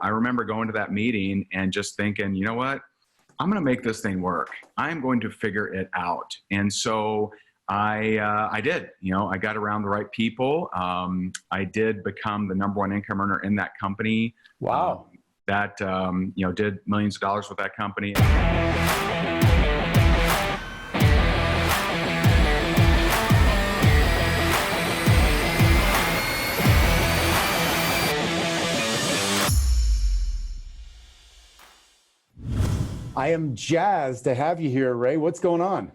I remember going to that meeting and just thinking, you know what? I'm going to make this thing work. I'm going to figure it out. And so I did. I got around the right people. I did become the #1 income earner in that company. Wow. That did millions of dollars with that company. I am jazzed to have you here, Ray. What's going on?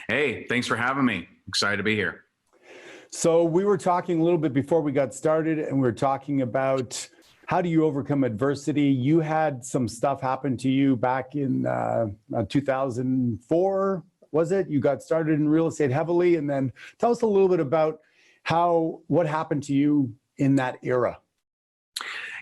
Hey, thanks for having me. Excited to be here. So we were talking a little bit before we got started, and we were talking about how do you overcome adversity. You had some stuff happen to you back in 2004, was it? You got started in real estate heavily, and then tell us a little bit about what happened to you in that era.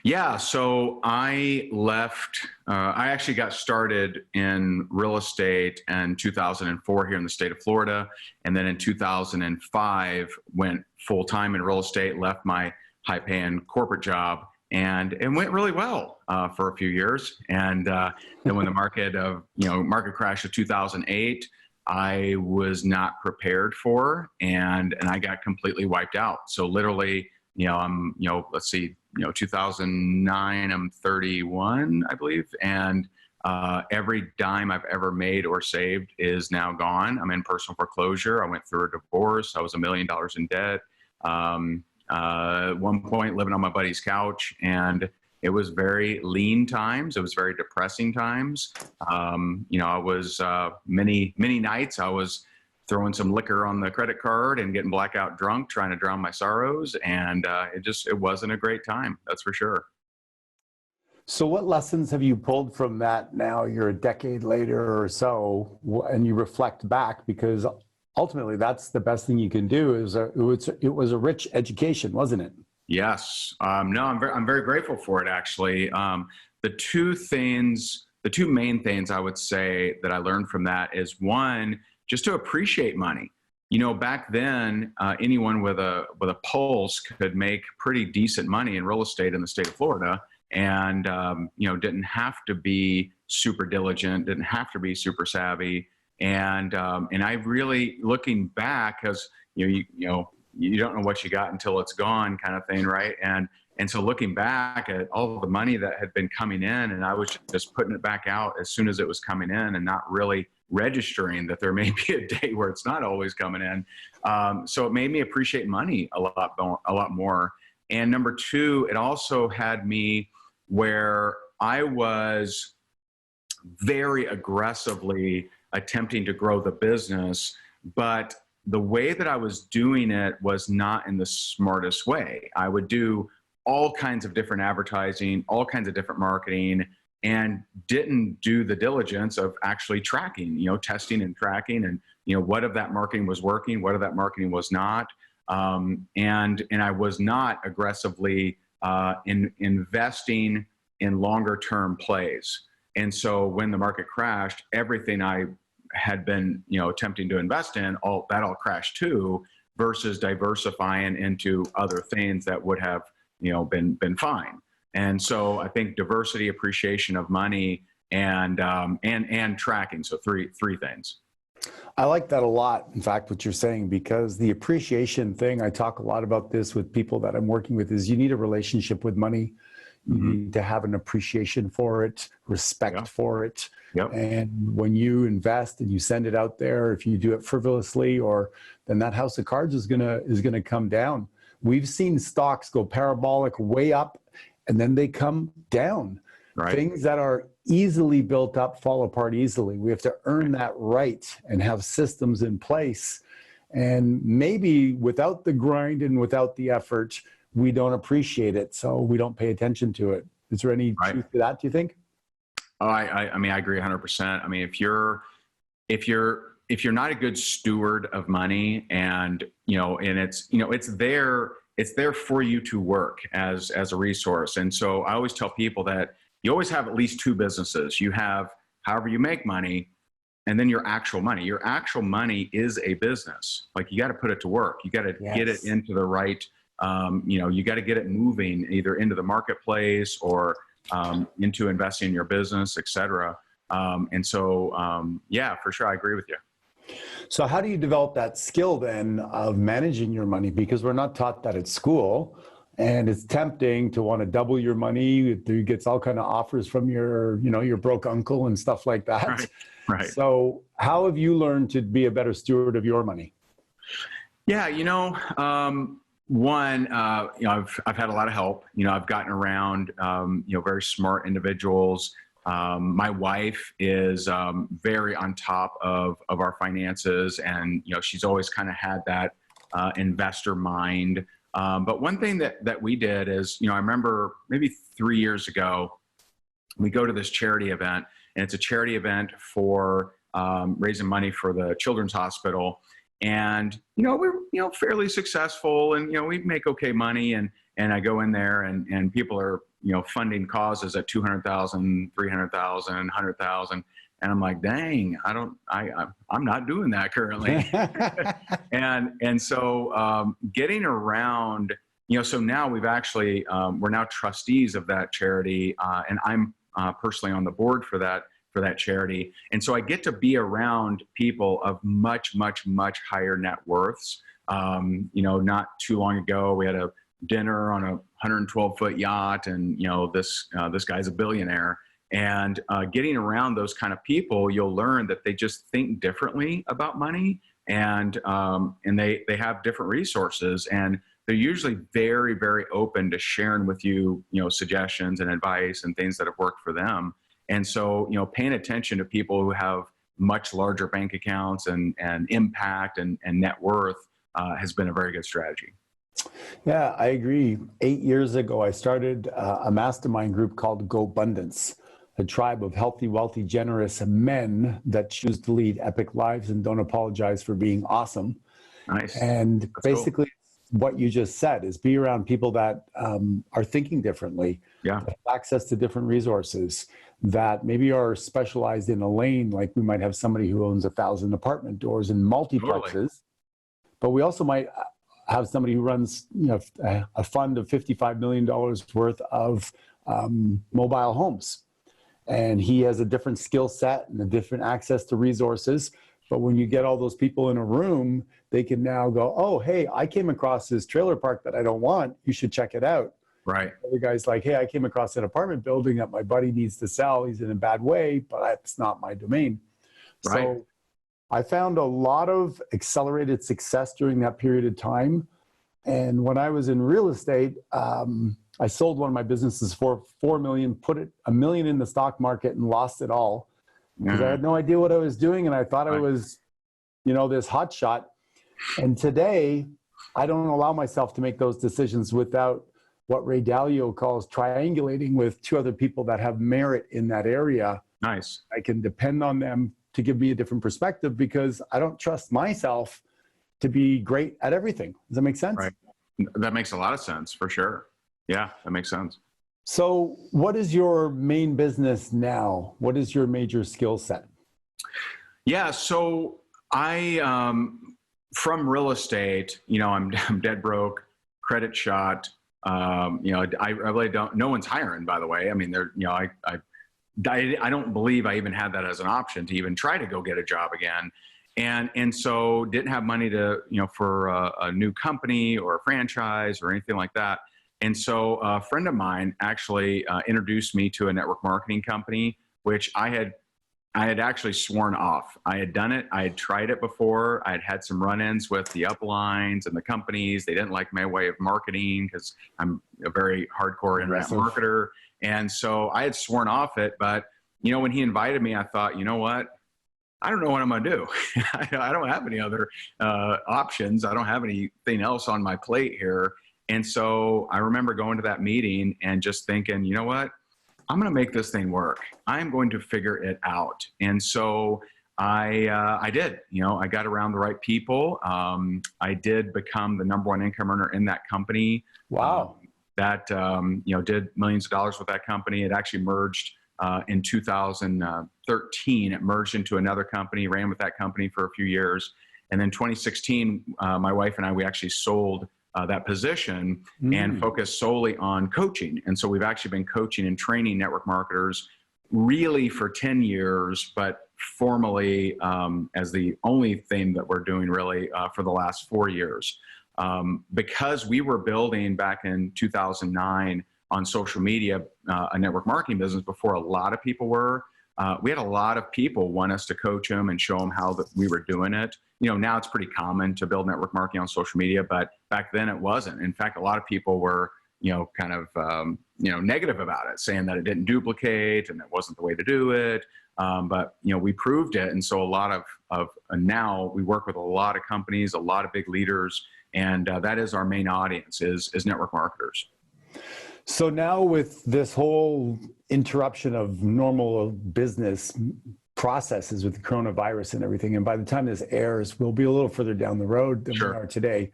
Yeah, so I left, I actually got started in real estate in 2004 here in the state of Florida. And then in 2005, went full-time in real estate, left my high-paying corporate job, and it went really well for a few years. And then when the market crash of 2008, I was not prepared for, and I got completely wiped out. So literally, let's see, 2009, I'm 31, I believe. And every dime I've ever made or saved is now gone. I'm in personal foreclosure. I went through a divorce. I was $1 million in debt. At one point living on my buddy's couch, and it was very lean times. It was very depressing times. I was many nights I was throwing some liquor on the credit card and getting blackout drunk, trying to drown my sorrows. And it wasn't a great time, that's for sure. So what lessons have you pulled from that now? You're a decade later or so, and you reflect back, because ultimately that's the best thing you can do. It was a rich education, wasn't it? Yes. No, I'm very grateful for it, actually. The two main things I would say that I learned from that is, one, just to appreciate money. Back then, anyone with a pulse could make pretty decent money in real estate in the state of Florida, and didn't have to be super diligent, didn't have to be super savvy. And I really, looking back, because you don't know what you got until it's gone, kind of thing, right? And so looking back at all the money that had been coming in, and I was just putting it back out as soon as it was coming in, and not really registering that there may be a day where it's not always coming in. So it made me appreciate money a lot more. And number two, it also had me where I was very aggressively attempting to grow the business, but the way that I was doing it was not in the smartest way. I would do all kinds of different advertising, all kinds of different marketing, and didn't do the diligence of actually tracking, testing and tracking, and what of that marketing was working, what of that marketing was not, and I was not aggressively investing in longer term plays. And so when the market crashed, everything I had been attempting to invest in, all crashed too, versus diversifying into other things that would have been fine. And so I think diversity, appreciation of money, and tracking. So three things. I like that a lot, in fact, what you're saying, because the appreciation thing, I talk a lot about this with people that I'm working with, is you need a relationship with money. You need to have an appreciation for it, respect for it. Yep. And when you invest and you send it out there, if you do it frivolously, then that house of cards is gonna come down. We've seen stocks go parabolic way up, and then they come down. Right. Things that are easily built up fall apart easily. We have to earn that right and have systems in place. And maybe without the grind and without the effort, we don't appreciate it, so we don't pay attention to it. Is there any truth to that, do you think? Oh, I mean, I agree 100%. I mean, if you're not a good steward of money, and it's there for you to work as a resource. And so I always tell people that you always have at least two businesses. You have however you make money, and then your actual money. Your actual money is a business. Like, you got to put it to work. You got to get it into the right, you got to get it moving, either into the marketplace or into investing in your business, et cetera. Yeah, for sure. I agree with you. So how do you develop that skill then of managing your money? Because we're not taught that at school, and it's tempting to want to double your money. You get all kind of offers from your broke uncle and stuff like that. Right. Right. So how have you learned to be a better steward of your money? Yeah, I've had a lot of help. I've gotten around, very smart individuals. My wife is very on top of our finances, and she's always kind of had that investor mind. But one thing that we did is, I remember maybe 3 years ago, we go to this charity event, and it's a charity event for raising money for the Children's Hospital. And we're fairly successful, and we make okay money, and I go in there, and people are funding causes at 200,000, 300,000, 100,000, and I'm like, dang, I'm not doing that currently. and so getting around, so now we've actually we're now trustees of that charity, and I'm personally on the board for that charity. And so I get to be around people of much, much, much higher net worths. Not too long ago, we had a dinner on a 112-foot yacht, and this guy's a billionaire. And getting around those kind of people, you'll learn that they just think differently about money, and they have different resources, and they're usually very, very open to sharing with you, suggestions and advice and things that have worked for them. And so, paying attention to people who have much larger bank accounts and impact and net worth has been a very good strategy. Yeah, I agree. 8 years ago, I started a mastermind group called GoBundance, a tribe of healthy, wealthy, generous men that choose to lead epic lives and don't apologize for being awesome. Nice. And That's basically, what you just said is be around people that are thinking differently, Yeah. have access to different resources, that maybe are specialized in a lane. Like we might have somebody who owns 1,000 apartment doors and multiplexes, Totally. but we also might have somebody who runs a fund of $55 million worth of mobile homes. And he has a different skill set and a different access to resources. But when you get all those people in a room, they can now go, oh, hey, I came across this trailer park that I don't want. You should check it out. Right. The guy's like, hey, I came across an apartment building that my buddy needs to sell. He's in a bad way, but it's not my domain. Right. So I found a lot of accelerated success during that period of time. And when I was in real estate, I sold one of my businesses for $4 million, put $1 million in the stock market and lost it all because I had no idea what I was doing. And I thought I was, this hot shot. And today I don't allow myself to make those decisions without what Ray Dalio calls triangulating with two other people that have merit in that area. Nice. I can depend on them to give me a different perspective because I don't trust myself to be great at everything. Does that make sense? Right. That makes a lot of sense, for sure. Yeah, that makes sense. So what is your main business now? What is your major skill set? Yeah, so I, from real estate, I'm dead broke, credit shot. I really don't, no one's hiring, by the way. I mean, I don't believe I even had that as an option to even try to go get a job again. And so didn't have money to, for a new company or a franchise or anything like that. And so a friend of mine actually introduced me to a network marketing company, which I had actually sworn off. I had done it. I had tried it before. I had had some run-ins with the uplines and the companies. They didn't like my way of marketing because I'm a very hardcore internet marketer. And so I had sworn off it. But, when he invited me, I thought, you know what? I don't know what I'm going to do. I don't have any other options. I don't have anything else on my plate here. And so I remember going to that meeting and just thinking, you know what? I'm going to make this thing work. I'm going to figure it out. And so I did. I got around the right people. I did become the #1 income earner in that company. Wow. That did millions of dollars with that company. It actually merged in 2013. It merged into another company, ran with that company for a few years. And then 2016, my wife and I, we actually sold that position and focus solely on coaching. And so we've actually been coaching and training network marketers really for 10 years, but formally as the only thing that we're doing really for the last 4 years. Because we were building back in 2009 on social media, a network marketing business before a lot of people were. We had a lot of people want us to coach them and show them how we were doing it. Now it's pretty common to build network marketing on social media, but back then it wasn't. In fact, a lot of people were, kind of, negative about it, saying that it didn't duplicate and it wasn't the way to do it. But, we proved it. And so a lot of now we work with a lot of companies, a lot of big leaders, and that is our main audience is network marketers. So now with this whole interruption of normal business processes with the coronavirus and everything, and by the time this airs, we'll be a little further down the road than we are today.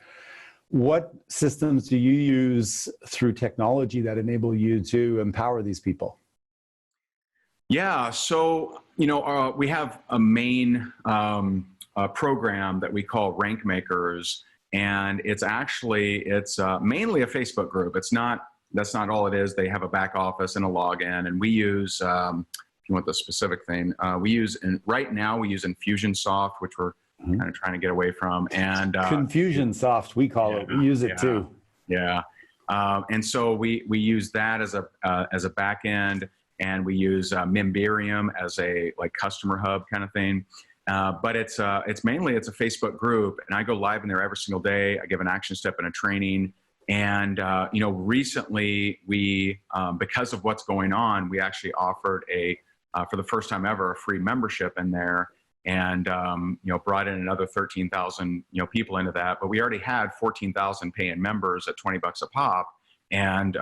What systems do you use through technology that enable you to empower these people? Yeah, so, we have a main program that we call Rank Makers, and it's mainly a Facebook group. That's not all it is. They have a back office and a login, and we use, if you want the specific thing, right now we use Infusionsoft, which we're kind of trying to get away from. And Confusionsoft, we call it. We use it too. Yeah. And so we use that as a back end, and we use Memberium as a customer hub kind of thing. But it's mainly a Facebook group, and I go live in there every single day. I give an action step and a training. And, recently we, because of what's going on, we actually offered for the first time ever, a free membership in there, and, brought in another 13,000, people into that. But we already had 14,000 paying members at $20 a pop, and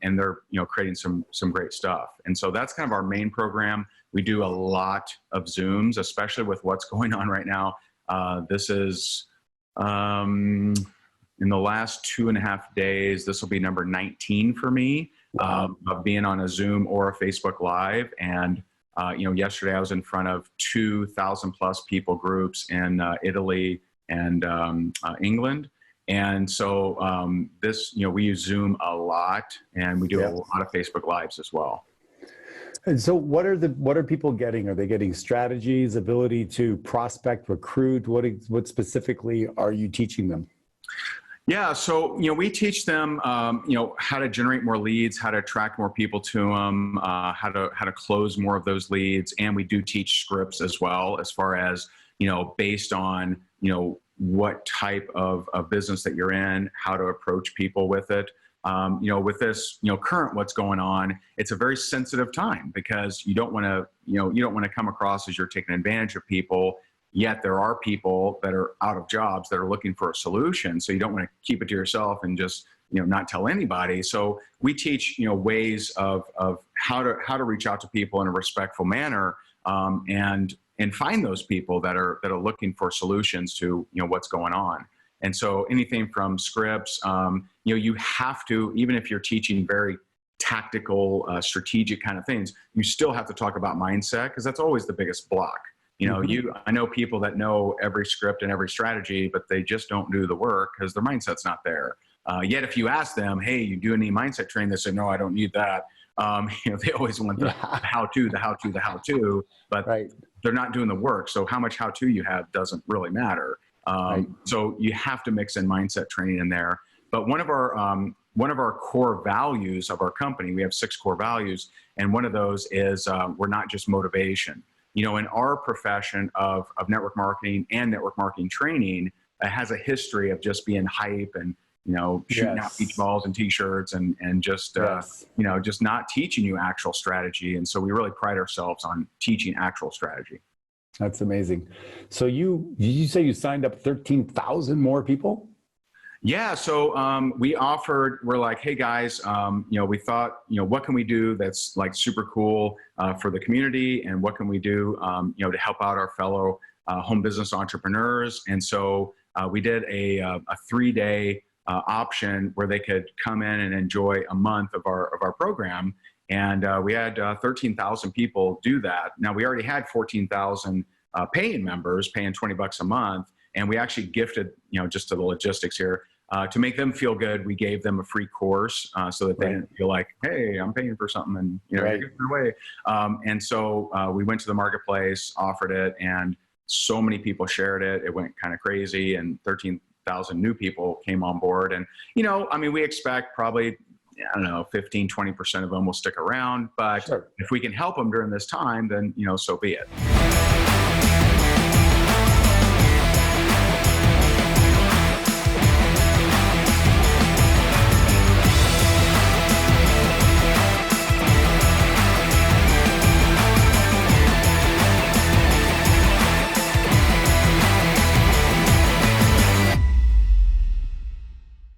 they're, creating some great stuff. And so that's kind of our main program. We do a lot of Zooms, especially with what's going on right now. This is, in the last 2.5 days, this will be number 19 for me, of being on a Zoom or a Facebook Live. And, yesterday I was in front of 2,000 plus people groups in Italy and England. And so we use Zoom a lot, and we do a lot of Facebook Lives as well. And so what are people getting? Are they getting strategies, ability to prospect, recruit? What specifically are you teaching them? Yeah, so we teach them how to generate more leads, how to attract more people to them, how to close more of those leads, and we do teach scripts as well, as far as based on what type of business that you're in, how to approach people with it. With this current what's going on, it's a very sensitive time, because you don't want to come across as you're taking advantage of people. Yet there are people that are out of jobs that are looking for a solution. So you don't want to keep it to yourself and just not tell anybody. So we teach ways of how to reach out to people in a respectful manner, and find those people that are looking for solutions to what's going on. And so anything from scripts, you have to, even if you're teaching very tactical, strategic kind of things, you still have to talk about mindset, because that's always the biggest block. I know people that know every script and every strategy, but they just don't do the work because their mindset's not there. Yet if you ask them, hey, you do any mindset training? They say, no, I don't need that. They always want the how-to, but they're not doing the work. So how much how-to you have doesn't really matter. So you have to mix in mindset training in there. But one of our core values of our company, we have 6 core values, and one of those is we're not just motivation. In our profession of network marketing and network marketing training, it has a history of just being hype and, shooting out beach balls and t-shirts and just, just not teaching you actual strategy. And so we really pride ourselves on teaching actual strategy. That's amazing. So did you say you signed up 13,000 more people? Yeah. So we're like, hey guys, we thought, what can we do that's super cool for the community, and what can we do, to help out our fellow home business entrepreneurs. And so we did a 3-day option where they could come in and enjoy a month of our program. And we had 13,000 people do that. Now we already had 14,000 paying members paying $20 a month. And we actually gifted, just to the logistics here, To make them feel good, we gave them a free course so that they didn't feel like, hey, I'm paying for something and you're giving it away. And so we went to the marketplace, offered it, and so many people shared it. It went kind of crazy, and 13,000 new people came on board. And, we expect probably, 15, 20% of them will stick around. But if we can help them during this time, then, so be it.